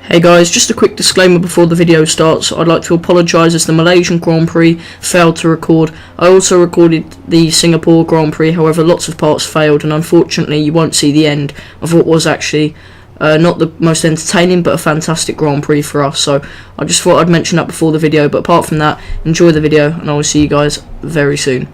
Hey guys, just a quick disclaimer before the video starts. I'd like to apologise as the Malaysian Grand Prix failed to record. I also recorded the Singapore Grand Prix, however lots of parts failed and unfortunately you won't see the end of what was actually not the most entertaining but a fantastic Grand Prix for us. So I just thought I'd mention that before the video, but apart from that, enjoy the video and I will see you guys very soon.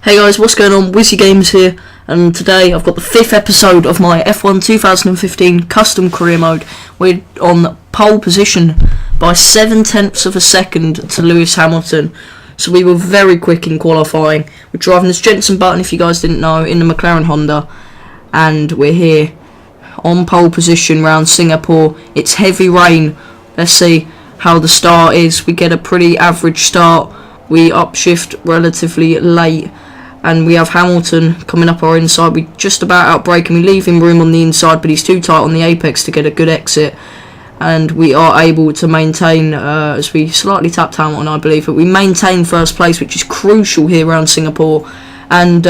Hey guys, what's going on? Wizzy Games here, and today I've got the 5th episode of my F1 2015 custom career mode. We're on pole position by 7/10 of a second to Lewis Hamilton, so we were very quick in qualifying. We're driving this Jensen Button, if you guys didn't know, in the McLaren Honda, and we're here on pole position round Singapore. It's heavy rain. Let's see how the start is. We get a pretty average start. We upshift relatively late. And we have Hamilton coming up our inside. We just about outbrake him. We leave him room on the inside, but he's too tight on the apex to get a good exit. And we are able to maintain, as we slightly tapped Hamilton, I believe, but we maintain first place, which is crucial here around Singapore. And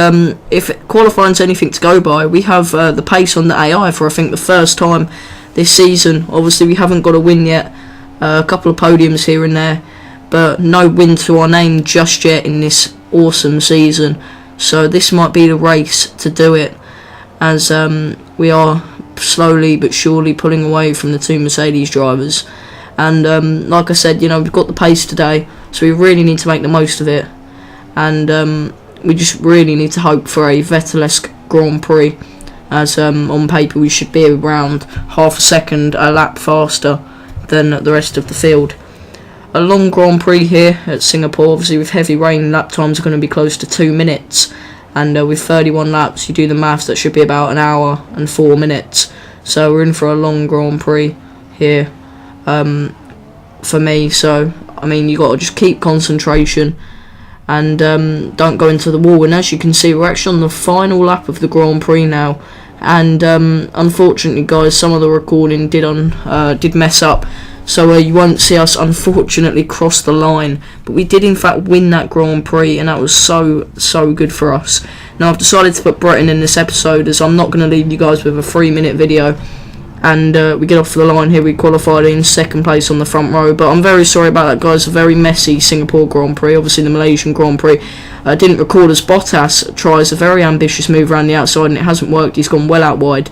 if qualifying's anything to go by, we have the pace on the AI for, I think, the first time this season. Obviously, we haven't got a win yet. A couple of podiums here and there, but no win to our name just yet in this awesome season. So this might be the race to do it, as we are slowly but surely pulling away from the two Mercedes drivers. And like I said, you know, we've got the pace today, so we really need to make the most of it. And we just really need to hope for a Vettel-esque Grand Prix, as on paper we should be around half a second a lap faster than the rest of the field. A long Grand Prix here at Singapore. Obviously with heavy rain, lap times are going to be close to 2 minutes, and with 31 laps, you do the maths, that should be about an hour and 4 minutes. So we're in for a long Grand Prix here for me. So I mean, you got to just keep concentration and don't go into the wall. And as you can see, we're actually on the final lap of the Grand Prix now, and unfortunately guys, some of the recording did mess up. So you won't see us unfortunately cross the line, but we did in fact win that Grand Prix, and that was so good for us. Now I've decided to put Breton in this episode, as I'm not going to leave you guys with a 3-minute video. And we get off the line here. We qualified in 2nd place on the front row, but I'm very sorry about that guys. A very messy Singapore Grand Prix. Obviously the Malaysian Grand Prix didn't record, as Bottas tries a very ambitious move around the outside and it hasn't worked. He's gone well out wide.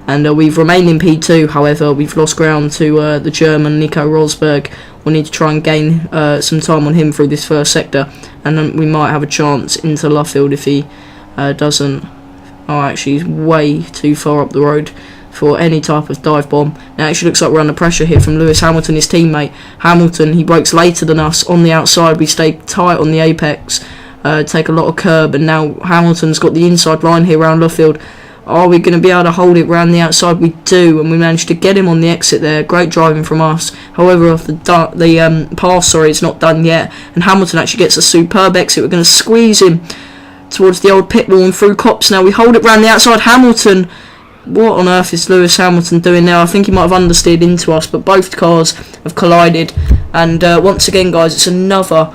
And we've remained in P2, however, we've lost ground to the German Nico Rosberg. We'll need to try and gain some time on him through this first sector, and then we might have a chance into Luffield if he doesn't. Oh, actually, he's way too far up the road for any type of dive bomb. Now, it actually looks like we're under pressure here from Lewis Hamilton, his teammate. Hamilton, he brakes later than us on the outside. We stay tight on the apex, take a lot of curb, and now Hamilton's got the inside line here around Luffield. Are we going to be able to hold it round the outside? We do, and we managed to get him on the exit there. Great driving from us. However, off the pass, it's not done yet, and Hamilton actually gets a superb exit. We're going to squeeze him towards the old pit wall and through Copse. Now we hold it round the outside. Hamilton, what on earth is Lewis Hamilton doing now? I think he might have understeered into us, but both cars have collided. And once again, guys, it's another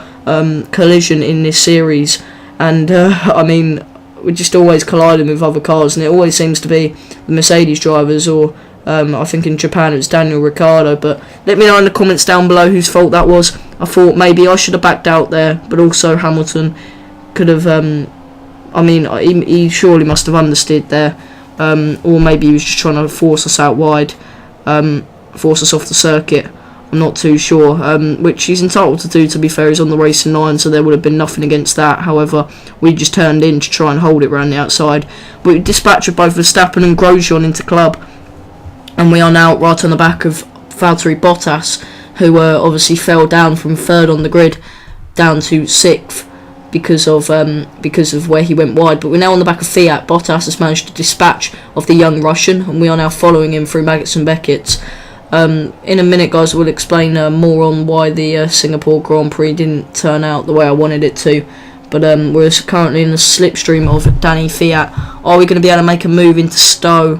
collision in this series. And I mean, we're just always colliding with other cars, and it always seems to be the Mercedes drivers, or I think in Japan it was Daniel Ricciardo. But let me know in the comments down below whose fault that was. I thought maybe I should have backed out there, but also Hamilton could have, I mean, he surely must have understeered there, or maybe he was just trying to force us out wide, force us off the circuit. I'm not too sure, which he's entitled to do, to be fair. He's on the racing line, so there would have been nothing against that. However, we just turned in to try and hold it around the outside. But we dispatched both Verstappen and Grosjean into club, and we are now right on the back of Valtteri Bottas, who obviously fell down from 3rd on the grid down to 6th. because of where he went wide. But we're now on the back of Fiat. Bottas has managed to dispatch of the young Russian, and we are now following him through Maggots and Beckett's. In a minute, guys, we'll explain more on why the Singapore Grand Prix didn't turn out the way I wanted it to. But we're currently in the slipstream of Danny Fiat. Are we going to be able to make a move into Stowe?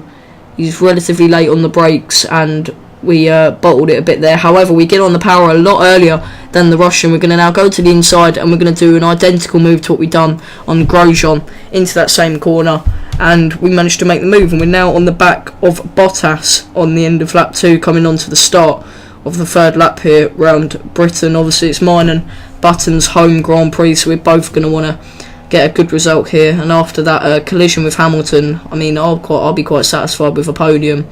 He's relatively late on the brakes, and we bottled it a bit there. However, we get on the power a lot earlier than the Russian. We're going to now go to the inside, and we're going to do an identical move to what we've done on Grosjean into that same corner. And we managed to make the move, and we're now on the back of Bottas on the end of lap 2, coming on to the start of the third lap here round Britain. Obviously, it's mine and Button's home Grand Prix, so we're both going to want to get a good result here. And after that collision with Hamilton, I mean, I'll be quite satisfied with a podium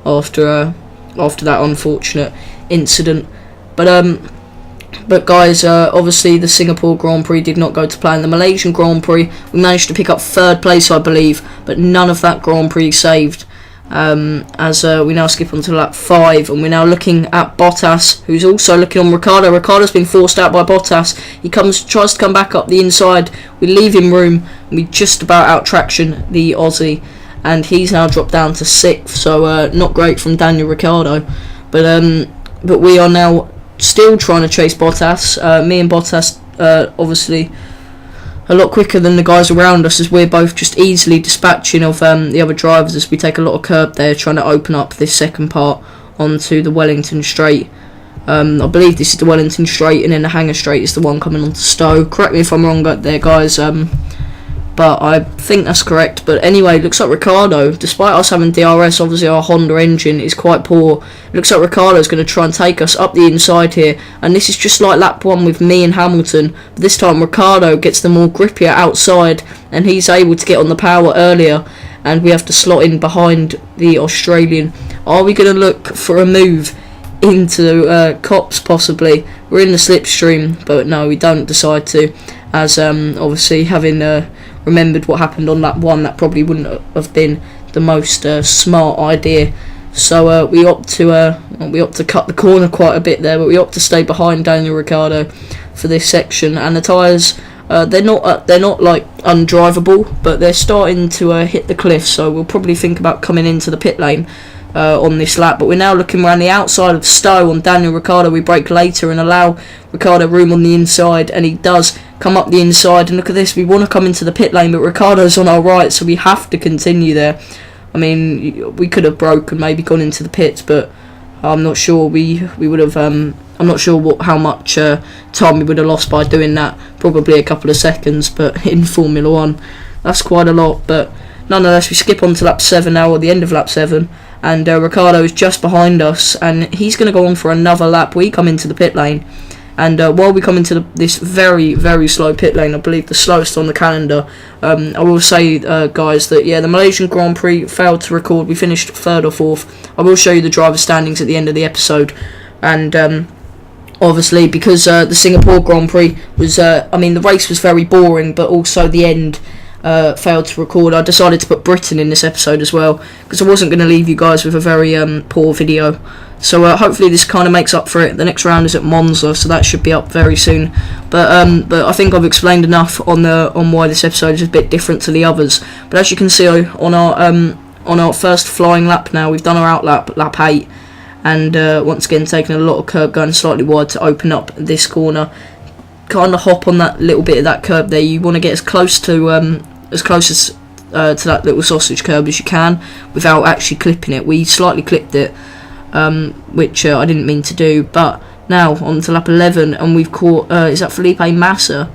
after that unfortunate incident. But guys, obviously the Singapore Grand Prix did not go to plan. The Malaysian Grand Prix, we managed to pick up third place, I believe, but none of that Grand Prix saved. As we now skip on to lap 5, and we're now looking at Bottas, who's also looking on Ricciardo. Ricciardo's been forced out by Bottas. He tries to come back up the inside. We leave him room, and we just about out traction the Aussie, and he's now dropped down to 6th. So not great from Daniel Ricciardo, but we are now still trying to chase Bottas. Me and Bottas obviously a lot quicker than the guys around us, as we're both just easily dispatching of the other drivers as we take a lot of curb there, trying to open up this second part onto the Wellington Straight. I believe this is the Wellington Straight, and then the Hangar Straight is the one coming onto Stowe. Correct me if I'm wrong there, guys, but I think that's correct. But anyway, looks like Ricciardo, despite us having DRS, obviously our Honda engine is quite poor. Looks like Ricciardo's going to try and take us up the inside here, and this is just like lap 1 with me and Hamilton. But this time Ricciardo gets the more grippier outside, and he's able to get on the power earlier, and we have to slot in behind the Australian. Are we going to look for a move into Cops possibly? We're in the slipstream, but no, we don't decide to, as obviously having remembered what happened on lap 1, that probably wouldn't have been the most smart idea. So we opt to cut the corner quite a bit there, but we opt to stay behind Daniel Ricciardo for this section. And the tyres, they're not like undrivable, but they're starting to hit the cliff. So we'll probably think about coming into the pit lane on this lap. But we're now looking around the outside of Stowe on Daniel Ricciardo. We brake later and allow Ricciardo room on the inside, and he does come up the inside. And look at this, we want to come into the pit lane, but Ricciardo's on our right, so we have to continue there. I mean, we could have broke and maybe gone into the pits, but I'm not sure we would have. I'm not sure how much time we would have lost by doing that. Probably a couple of seconds, but in Formula 1, that's quite a lot. But nonetheless, we skip on to lap 7 now, or the end of lap 7, and Ricciardo is just behind us, and he's going to go on for another lap. We come into the pit lane, and while we come into this very, very slow pit lane, I believe the slowest on the calendar, I will say, guys, that yeah, the Malaysian Grand Prix failed to record. We finished 3rd or 4th. I will show you the driver standings at the end of the episode, and obviously because the Singapore Grand Prix was, I mean, the race was very boring, but also the end failed to record. I decided to put Britain in this episode as well, because I wasn't going to leave you guys with a very poor video. So hopefully this kind of makes up for it. The next round is at Monza, so that should be up very soon. But I think I've explained enough on why this episode is a bit different to the others. But as you can see on our first flying lap now, we've done our out lap 8, and once again taking a lot of curb, going slightly wide to open up this corner. Kind of hop on that little bit of that curb there. You want to get as close to that little sausage curb as you can without actually clipping it. We slightly clipped it, which I didn't mean to do. But now on to lap 11, and we've caught, is that Felipe Massa?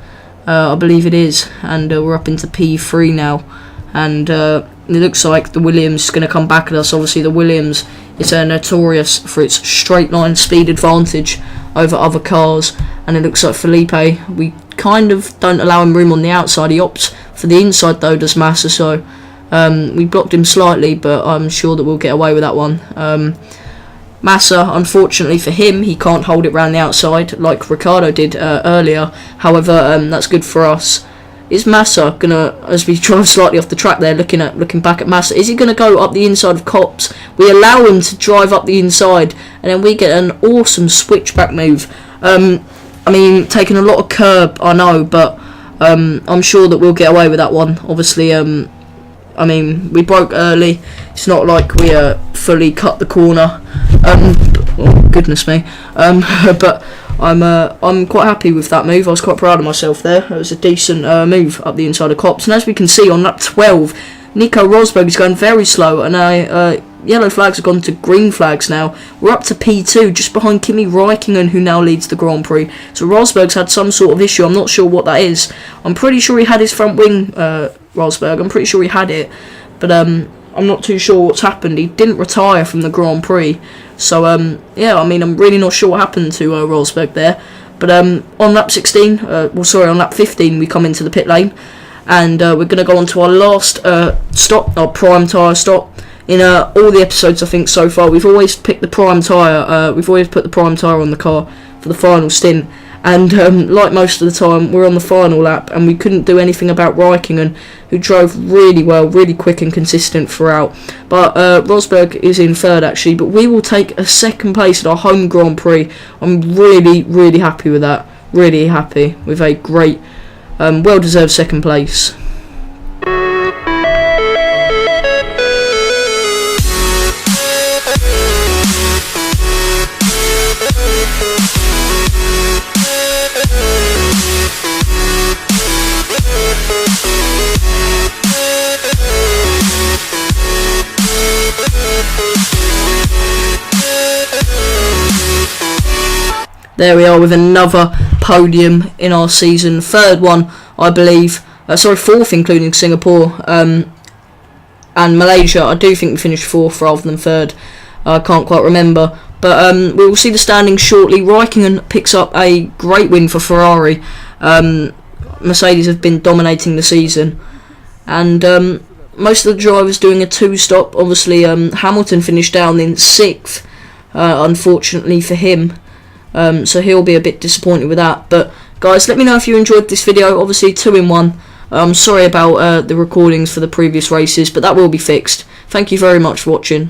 I believe it is, and we're up into P3 now, and it looks like the Williams is going to come back at us. Obviously the Williams is notorious for its straight line speed advantage over other cars, and it looks like Felipe, we kind of don't allow him room on the outside. He opts for the inside though, does Massa, so we blocked him slightly, but I'm sure that we'll get away with that one. Massa, unfortunately for him, he can't hold it round the outside like Ricciardo did earlier. However, that's good for us. Is Massa gonna, as we drive slightly off the track there, looking back at Massa, is he gonna go up the inside of Copse? We allow him to drive up the inside, and then we get an awesome switchback move. I mean, taking a lot of curb, I know, but I'm sure that we'll get away with that one. Obviously, I mean, we broke early. It's not like we fully cut the corner. Oh, goodness me. But I'm quite happy with that move. I was quite proud of myself there. It was a decent move up the inside of Cops. And as we can see on lap 12, Nico Rosberg is going very slow, and yellow flags have gone to green flags now. We're up to P2, just behind Kimi Räikkönen, who now leads the Grand Prix. So Rosberg's had some sort of issue. I'm not sure what that is. I'm pretty sure he had his front wing, Rosberg. I'm pretty sure he had it. But I'm not too sure what's happened. He didn't retire from the Grand Prix. So, yeah, I mean, I'm really not sure what happened to Rosberg there. But on lap 16, on lap 15, we come into the pit lane. And we're going to go on to our last stop, our prime tyre stop. In all the episodes, I think, so far, we've always picked the prime tyre. We've always put the prime tyre on the car for the final stint. And like most of the time, we're on the final lap, and we couldn't do anything about Räikkönen, who drove really well, really quick and consistent throughout. But Rosberg is in third, actually. But we will take a second place at our home Grand Prix. I'm really, really happy with that. Really happy with a great, well-deserved second place. There we are with another podium in our season. Third one, I believe. Fourth, including Singapore and Malaysia. I do think we finished fourth rather than third. I can't quite remember. But we will see the standings shortly. Räikkönen picks up a great win for Ferrari. Mercedes have been dominating the season. And most of the drivers doing a two-stop. Obviously, Hamilton finished down in sixth, unfortunately for him. So he'll be a bit disappointed with that. But guys, let me know if you enjoyed this video. Obviously 2-in-1. I'm sorry about the recordings for the previous races, but that will be fixed. Thank you very much for watching.